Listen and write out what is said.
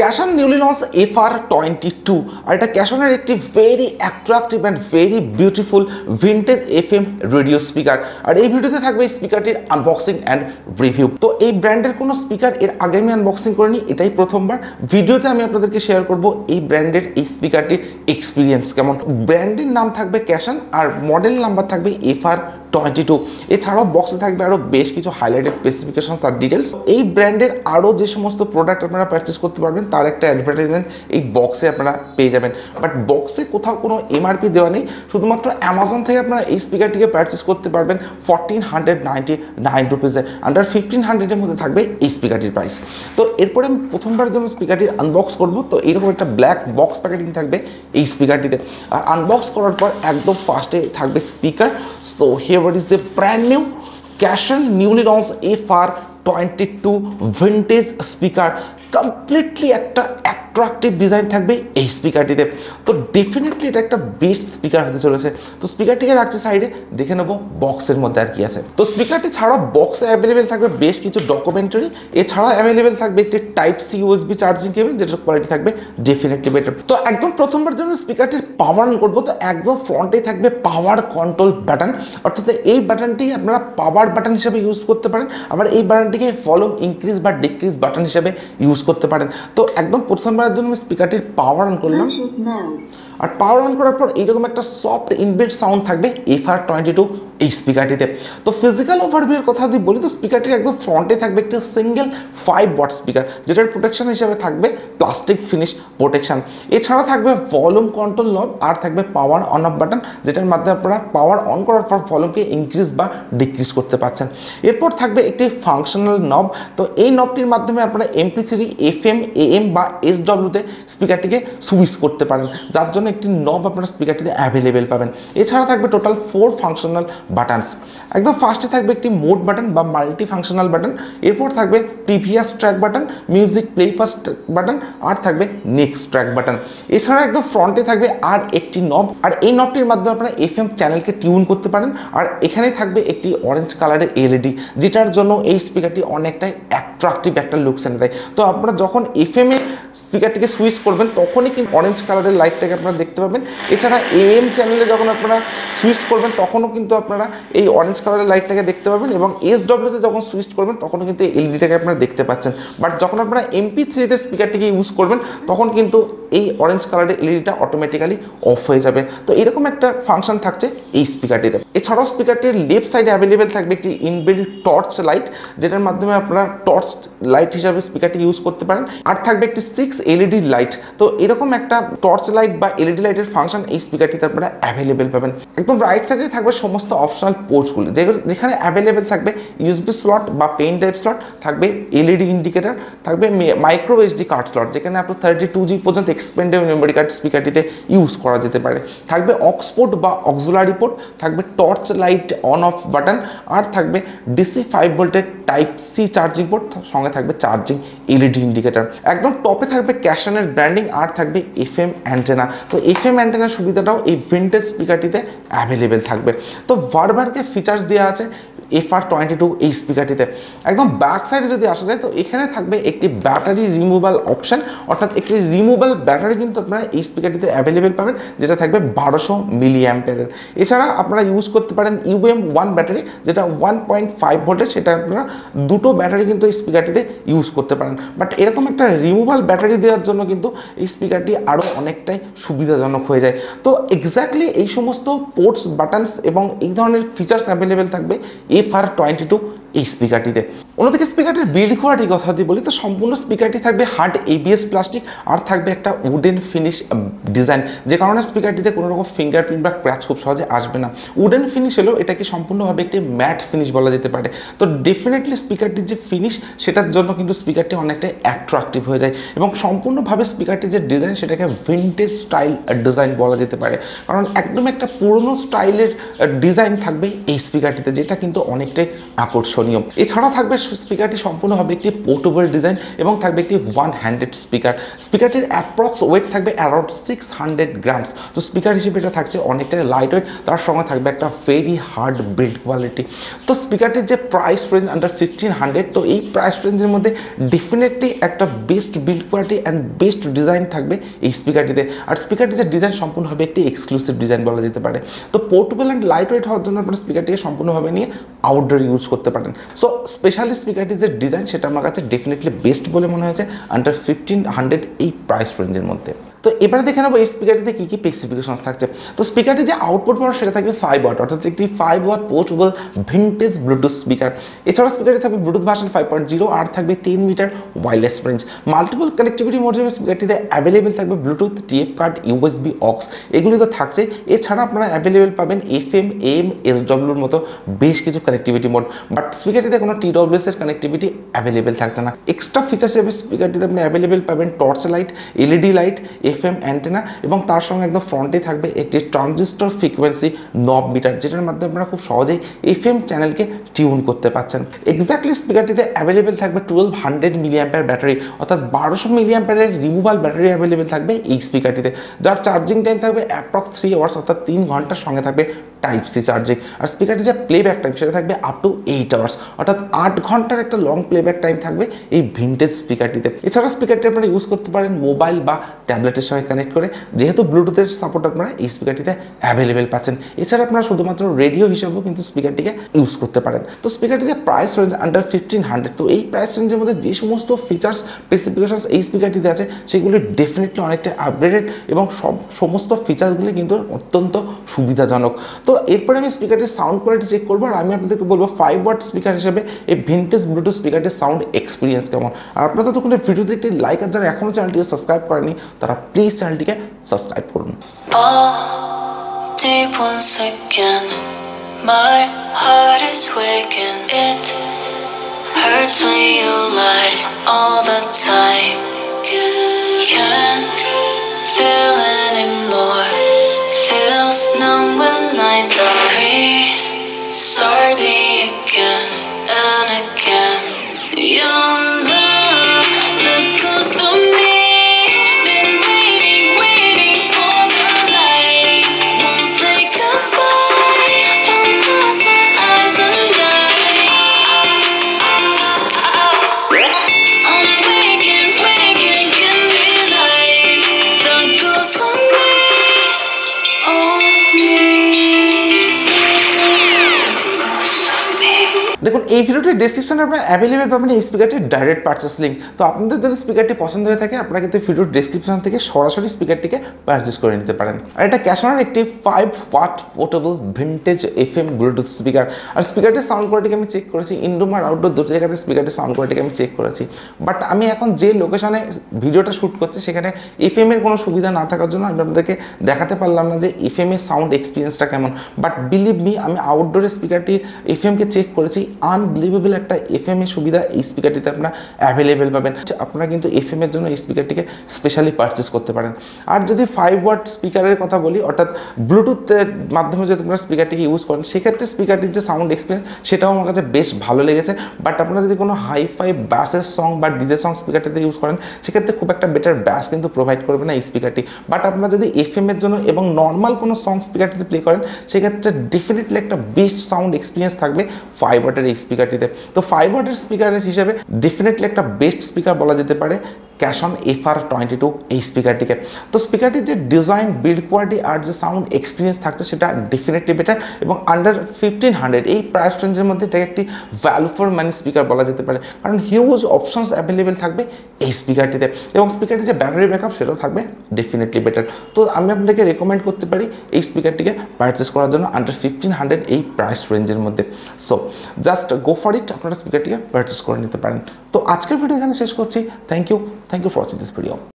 ক্যাশন newly launch FR22 আর এটা ক্যাশনের একটি very attractive and very beautiful vintage FM radio speaker. আর এই ভিডিওতে থাকবে এই স্পিকারটির আনবক্সিং অ্যান্ড রিভিউ। তো এই ব্র্যান্ডের কোনো স্পিকার এর আগে আমি আনবক্সিং করিনি, এটাই প্রথমবার। ভিডিওতে আমি আপনাদেরকে শেয়ার করব এই ব্র্যান্ডের এই স্পিকারটির এক্সপিরিয়েন্স কেমন। ব্র্যান্ডের নাম থাকবে ক্যাশন আর মডেল নাম্বার থাকবে FR22। এছাড়াও বক্সে থাকবে আরও বেশ কিছু হাইলাইটেড স্পেসিফিকেশনস আর ডিটেলস। এই ব্র্যান্ডের আরও যে সমস্ত প্রোডাক্ট আপনারা পারচেস করতে পারবেন তার একটা অ্যাডভার্টাইজমেন্ট এই বক্সে আপনারা পেয়ে যাবেন। বাট বক্সে কোথাও কোনো MRP দেওয়া নেই, শুধুমাত্র অ্যামাজন থেকে আপনারা এই স্পিকারটিকে পারচেস করতে পারবেন 1499 রুপিসে। আন্ডার 1500-এর মধ্যে থাকবে এই স্পিকারটির প্রাইস। তো এরপরে আমি প্রথমবার যখন স্পিকারটি আনবক্স করব, তো এইরকম একটা ব্ল্যাক বক্স প্যাকেটিং থাকবে এই স্পিকারটিতে। আর আনবক্স করার পর একদম ফার্স্টে থাকবে speaker. So here is a brand new ক্যাশন newly launch FR22 vintage speaker. Completely একটা অ্যাট্রাকটিভ ডিজাইন থাকবে এই স্পিকারটিতে। তো ডেফিনেটলি এটা একটা বেস্ট স্পিকার হতে চলেছে। তো স্পিকারটিকে রাখছি সাইডে, দেখে নেবো বক্সের মধ্যে আর কি আছে। তো স্পিকারটি ছাড়াও বক্সে অ্যাভেলেবেল থাকবে বেশ কিছু ডকুমেন্টারি। এছাড়া অ্যাভেলেবেল থাকবে একটি Type-C USB চার্জিং কেবল, যেটার কোয়ালিটি থাকবে ডেফিনেটলি বেটার। তো একদম প্রথমবার যখন স্পিকারটির পাওয়ার অন করবো, তো একদম ফ্রন্টেই থাকবে পাওয়ার কন্ট্রোল বাটন। অর্থাৎ এই বাটনটি আপনারা পাওয়ার বাটন হিসেবে ইউজ করতে পারেন, আবার এই বাটনটিকে ভলিউম ইনক্রিজ বা ডিক্রিজ বাটন হিসেবে ইউজ করতে পারেন। তো একদম প্রথমবারের জন্য আমি স্পিকারটির পাওয়ার অন করলাম। আর পাওয়ার অন করার পর এইরকম একটা সফট ইনবিল্ট সাউন্ড থাকবে FR22 এই স্পিকারটিতে। তো ফিজিক্যাল ওভারভিউর কথা যদি বলি, তো স্পিকারটির একদম ফ্রন্টে থাকবে একটি সিঙ্গেল 5 ওয়াট স্পিকার, যেটার প্রোটেকশন হিসেবে থাকবে প্লাস্টিক ফিনিশ প্রোটেকশন। এছাড়া থাকবে ভলিউম কন্ট্রোল নব আর থাকবে পাওয়ার অন অফ বাটন, যেটার মাধ্যমে আপনারা পাওয়ার অন করার পর ভলিউমকে ইনক্রিজ বা ডিক্রিজ করতে পারছেন। এরপর থাকবে একটি ফাংশনাল নব। তো এই নবটির মাধ্যমে আপনারা MP3, FM, AM বা SW-তে স্পিকারটিকে সুইচ করতে পারেন, যার জন্য একটি নব আপনারা স্পিকারটিতে অ্যাভেলেবেল পাবেন। এছাড়া থাকবে টোটাল 4 ফাংশনাল বাটনস। একদম ফার্স্টে থাকবে একটি মোড বাটন বা মাল্টি ফাংশনাল বাটন। এরপর থাকবে previous track button, music play first button আর থাকবে নেক্সট ট্র্যাক বাটন। এছাড়া একদম ফ্রন্টে থাকবে আর একটি নব, আর এই নবটির মাধ্যমে আপনারা FM চ্যানেলকে টিউন করতে পারেন। আর এখানে থাকবে একটি অরেঞ্জ কালারের LED, যেটার জন্য এই স্পিকারটি অনেকটাই অ্যাট্রাকটিভ একটা লুকস এনে দেয়। তো আপনারা যখন FM এ স্পিকারটিকে সুইচ করবেন, তখনই কিন্তু অরেঞ্জ কালারের লাইটটাকে আপনারা দেখতে পাবেন। এছাড়া AM চ্যানেলে যখন আপনারা সুইচ করবেন, তখনও কিন্তু আপনারা এই অরেঞ্জ কালারের লাইটটাকে দেখতে পাবেন, এবং SW-তে যখন সুইচ করবেন তখনও কিন্তু LEDটাকে আপনারা দেখতে পাচ্ছেন। বাট যখন আপনারা MP3-তে স্পিকারটিকে ইউজ করবেন, তখন কিন্তু এই অরেঞ্জ কালারের LEDটা অটোমেটিক্যালি অফ হয়ে যাবে। তো এরকম একটা ফাংশন থাকছে এই স্পিকারটিতে। এছাড়াও স্পিকারটির লেফট সাইডে অ্যাভেলেবেল থাকবে একটি ইনবিল্ট টর্চ লাইট, যেটার মাধ্যমে আপনারা টর্চ লাইট হিসাবে স্পিকারটি ইউজ করতে পারেন। আর থাকবে একটি 6 LED লাইট। তো এরকম একটা টর্চ লাইট বা LED লাইটের ফাংশন এই স্পিকারটিতে আপনারা অ্যাভেলেবেল পাবেন। একদম রাইট সাইডে থাকবে সমস্ত অপশনাল পোর্টসগুলি, যেখানে অ্যাভেলেবেল থাকবে USB স্লট বা পেন টাইপ স্লট, থাকবে LED ইন্ডিকেটার, থাকবে মাইক্রো SD কার্ড স্লট, যেখানে আপনার 32GB পর্যন্ত এক্সপেন্ডেবল মেমোরি কার্ড স্পিকারটিতে ইউজ করা যেতে পারে। থাকবে অক্স পোর্ট বা অক্সিলারি পোর্ট, থাকবে torch light on off button, আর থাকবে DC 5 ভোল্টের Type-C চার্জিং পোর্ট, সঙ্গে থাকবে চার্জিং LED ইন্ডিকেটার। একদম টপে থাকবে ক্যাশনের ব্র্যান্ডিং, আর থাকবে FM অ্যান্টেনা। তো FM অ্যান্টেনার সুবিধাটাও এই ভিন্টেজ স্পিকারটিতে অ্যাভেলেবেল থাকবে। তো বারবারকে ফিচার্স দেওয়া আছে FR22 এই স্পিকারটিতে। একদম ব্যাক সাইডে যদি আসা যায়, তো এখানে থাকবে একটি ব্যাটারি রিমুভাল অপশন, অর্থাৎ একটি রিমুভাল ব্যাটারি কিন্তু আপনারা এই স্পিকারটিতে অ্যাভেলেবেল পাবেন, যেটা থাকবে 1200 মিলিঅ্যাম্পিয়ারের। এছাড়া আপনারা ইউজ করতে পারেন UM1 ব্যাটারি, যেটা 1.5 ভোল্টের, সেটা আপনারা দুটো ব্যাটারি কিন্তু এই স্পিকারটিতে ইউজ করতে পারেন। বাট এরকম একটা রিমুভাল ব্যাটারি দেওয়ার জন্য কিন্তু এই স্পিকারটি আরও অনেকটাই সুবিধাজনক হয়ে যায়। তো এক্স্যাক্টলি এই সমস্ত পোর্টস, বাটনস এবং এই ধরনের ফিচার্স অ্যাভেলেবেল থাকবে FR22 এই স্পিকারটিতে। অন্যদিকে স্পিকারটির বিল্ড কোয়ালিটির কথা যদি বলি, তো সম্পূর্ণ স্পিকারটি থাকবে হার্ড ABS প্লাস্টিক, আর থাকবে একটা উডেন ফিনিশ ডিজাইন, যে কারণে স্পিকারটিতে কোনো রকম ফিঙ্গারপ্রিন্ট বা ক্র্যাচ খুব সহজে আসবে না। উডেন ফিনিশ হলেও এটাকে সম্পূর্ণভাবে একটি ম্যাট ফিনিশ বলা যেতে পারে। তো ডেফিনেটলি স্পিকারটির যে ফিনিশ, সেটার জন্য কিন্তু স্পিকারটি অনেকটাই অ্যাট্রাকটিভ হয়ে যায়, এবং সম্পূর্ণভাবে স্পিকারটির যে ডিজাইন, সেটাকে ভিন্টেজ স্টাইল ডিজাইন বলা যেতে পারে। কারণ একদম একটা পুরনো স্টাইলের ডিজাইন থাকবে এই স্পিকারটিতে, যেটা কিন্তু অনেকটাই আকর্ষণীয়। আকর্ষণীয়। এছাড়া থাকবে স্পিকারটি সম্পূর্ণভাবে একটি পোর্টেবল ডিজাইন এবং থাকবে একটি ওয়ান হ্যান্ডেড স্পিকারটির অ্যাপ্রক্স ওয়েট থাকবে অ্যারাউন্ড 600 গ্রামস। তো স্পিকার হিসেবে এটা থাকছে অনেকটাই লাইট ওয়েট, তার সঙ্গে থাকবে একটা ভেরি হার্ড বিল্ড কোয়ালিটি। তো স্পিকারটির যে প্রাইস রেঞ্জ আন্ডার 1500, তো এই প্রাইস রেঞ্জের মধ্যে ডেফিনেটলি একটা best build quality and best design থাকবে এই স্পিকারটিতে। আর স্পিকারটির যে ডিজাইন সম্পূর্ণভাবে একটি এক্সক্লুসিভ ডিজাইন বলা যেতে পারে। তো পোর্টেবল অ্যান্ড লাইট ওয়েট হওয়ার জন্য আপনার স্পিকারটিকে সম্পূর্ণভাবে নিয়ে আউটডোর ইউজ করতে পারেন। সো স্পেশালি স্পিকারটির যে ডিজাইন সেটা আমার কাছে ডেফিনেটলি বেস্ট বলে মনে হয়েছে আন্ডার 1500 এই প্রাইস রেঞ্জের মধ্যে। তো এবারে দেখে নেবো এই স্পিকারটিতে কী কী স্পেসিফিকেশনস থাকছে। তো স্পিকারটি যে আউটপুট পাওয়ার সেটা থাকবে 5 ওয়াট, অর্থাৎ একটি 5 watt portable vintage Bluetooth speaker. এছাড়া স্পিকারটি থাকবে ব্লুটুথ ভার্সন 5.0 আর থাকবে 10 metre wireless range. Multiple connectivity mode হিসেবে স্পিকারটিতে অ্যাভেলেবেল থাকবে Bluetooth, TF card, USB, aux, এগুলি তো থাকছে। এছাড়া আপনারা অ্যাভেলেবেল পাবেন FM, AM, SWর মতো বেশ কিছু কানেক্টিভিটি মোড, বাট স্পিকারটিতে কোনো TWS এর কানেক্টিভিটি অ্যাভেলেবেল থাকছে না। এক্সট্রা ফিচার হিসেবে স্পিকারটিতে আপনি অ্যাভেলেবেল পাবেন torch light, LED light, FM antenna এবং তার সঙ্গে একদম ফ্রন্টে থাকবে একটি ট্রানজিস্টর ফ্রিকোয়েন্সি নব মিটার, যেটার মাধ্যমে আপনারা খুব সহজেই FM চ্যানেলকে টিউন করতে পারছেন। এক্স্যাক্টলি স্পিকারটিতে অ্যাভেলেবেল থাকবে 1200 মিলিঅ্যাম্পিয়ার ব্যাটারি, অর্থাৎ 1200 মিলিঅ্যাম্পিয়ারের রিমুভাল ব্যাটারি অ্যাভেলেবেল থাকবে এই স্পিকারটিতে, যার চার্জিং টাইম থাকবে অ্যাপ্রক্স 3 আওয়ার্স, অর্থাৎ 3 ঘন্টার সঙ্গে থাকবে টাইপ সি চার্জিং। আর স্পিকারটি যে প্লেব্যাক টাইম সেটা থাকবে আপ টু 8 আওয়ার্স, অর্থাৎ 8 ঘন্টার একটা লং প্লেব্যাক টাইম থাকবে এই ভিন্টেজ স্পিকারটিতে। এছাড়া স্পিকারটি আপনারা ইউজ করতে পারেন মোবাইল বা ট্যাবলেটের সঙ্গে কানেক্ট করে, যেহেতু ব্লুটুথের সাপোর্ট আপনারা এই স্পিকারটিতে অ্যাভেলেবেল পাচ্ছেন। এছাড়া আপনারা শুধুমাত্র রেডিও হিসাবেও কিন্তু স্পিকারটিকে ইউজ করতে পারেন। তো স্পিকারটি যে প্রাইস রেঞ্জ আন্ডার 1500, তো এই প্রাইস রেঞ্জের মধ্যে যে সমস্ত ফিচার্স স্পেসিফিকেশনস এই স্পিকারটিতে আছে সেগুলি ডেফিনেটলি অনেকটা আপগ্রেডেড এবং সমস্ত ফিচার্সগুলি কিন্তু অত্যন্ত সুবিধাজনক। তো এরপরে আমি স্পিকারটির সাউন্ড কোয়ালিটি চেক করবো, আর আমি আপনাদেরকে বলবো 5 ওয়াট স্পিকার হিসেবে এই ভিন্টেজ ব্লুটুথ স্পিকারটির সাউন্ড এক্সপিরিয়েন্স কেমন। আর আপনারা ততক্ষণ ভিডিওতে একটি লাইক, আর যারা এখনও চ্যানেলটিকে সাবস্ক্রাইব করেনি তারা প্লিজ চ্যানেলটিকে সাবস্ক্রাইব করুন। Deep once again, my heart is waking. It hurts when you lie all the time. Can't feel anymore. Feels numb when I die. Start me again and again. Your love, the ghost of me. Been waiting for the light. Won't say goodbye. Won't close my eyes and die. I'm waking, give me life. The ghost of me, দেখুন এই ভিডিওটির ডেসক্রিপশনে আপনারা available পাবেন এই স্পিকারটির direct purchase link. তো আপনাদের যদি স্পিকারটি পছন্দ হয়ে থাকে আপনারা কিন্তু ভিডিওর ডেসক্রিপশন থেকে সরাসরি স্পিকারটিকে পারচেস করে নিতে পারেন। আর এটা ক্যাশনের একটি 5 watt portable vintage FM Bluetooth speaker. আর স্পিকারটির সাউন্ড কোয়ালিটিকে আমি চেক করেছি, ইনডোর আর আউটডোর দুটো জায়গাতে স্পিকারটির সাউন্ড কোয়ালিটিকে আমি চেক করেছি। বাট আমি এখন যে লোকেশনে ভিডিওটা শ্যুট করছি সেখানে FM এর কোনো সুবিধা না থাকার জন্য আমি আপনাদেরকে দেখাতে পারলাম না যে FM এর সাউন্ড এক্সপিরিয়েন্সটা কেমন। বাট বিলিভ মি, আমি আউটডোরে স্পিকারটির FMকে চেক করেছি, আনবিলিভেবল একটা FM এর সুবিধা এই স্পিকারটিতে আপনারা অ্যাভেলেবেল পাবেন। আপনারা কিন্তু FM এর জন্য এই স্পিকারটিকে স্পেশালি পারচেস করতে পারেন। আর যদি 5 ওয়াট স্পিকারের কথা বলি, অর্থাৎ ব্লুটুথের মাধ্যমে যদি আপনারা স্পিকারটিকে ইউজ করেন সেক্ষেত্রে স্পিকারটির যে সাউন্ড এক্সপিরিয়েন্স সেটাও আমার কাছে বেশ ভালো লেগেছে। বাট আপনারা যদি কোনো হাইফাই ব্যাসের সং বা ডিজে সং স্পিকারটিতে ইউজ করেন সেক্ষেত্রে খুব একটা বেটার ব্যাস কিন্তু প্রোভাইড করবে না এই স্পিকারটি। বাট আপনারা যদি FM এর জন্য এবং নর্মাল কোনো সং স্পিকারটিতে প্লে করেন সেক্ষেত্রে ডেফিনেটলি একটা বেস্ট সাউন্ড এক্সপিরিয়েন্স থাকবে 5 ওয়াটের এই স্পিকারটিতে। তো 5 ওয়াটের স্পিকারের হিসেবে ডেফিনেটলি একটা বেস্ট স্পিকার বলা যেতে পারে ক্যাশন FR22 এই স্পিকারটিকে। তো স্পিকারটির যে ডিজাইন, বিল্ড কোয়ালিটি আর যে সাউন্ড এক্সপিরিয়েন্স থাকছে সেটা ডেফিনেটলি বেটার এবং আন্ডার 1500 এই প্রাইস রেঞ্জের মধ্যে এটাকে একটি ভ্যালু ফর মানি স্পিকার বলা যেতে পারে, কারণ হিউজ অপশনস অ্যাভেলেবেল থাকবে এই স্পিকারটিতে এবং স্পিকারটির যে ব্যাটারি ব্যাকআপ সেটাও থাকবে ডেফিনেটলি বেটার। তো আমি আপনাদেরকে রেকমেন্ড করতে পারি এই স্পিকারটিকে পারচেস করার জন্য আন্ডার 1500 এই প্রাইস রেঞ্জের মধ্যে। So just go for it, আপনারা স্পিকারটিকে পারচেস করে নিতে পারেন। তো আজকের ভিডিও এখানে শেষ করছি। Thank you for watching this video.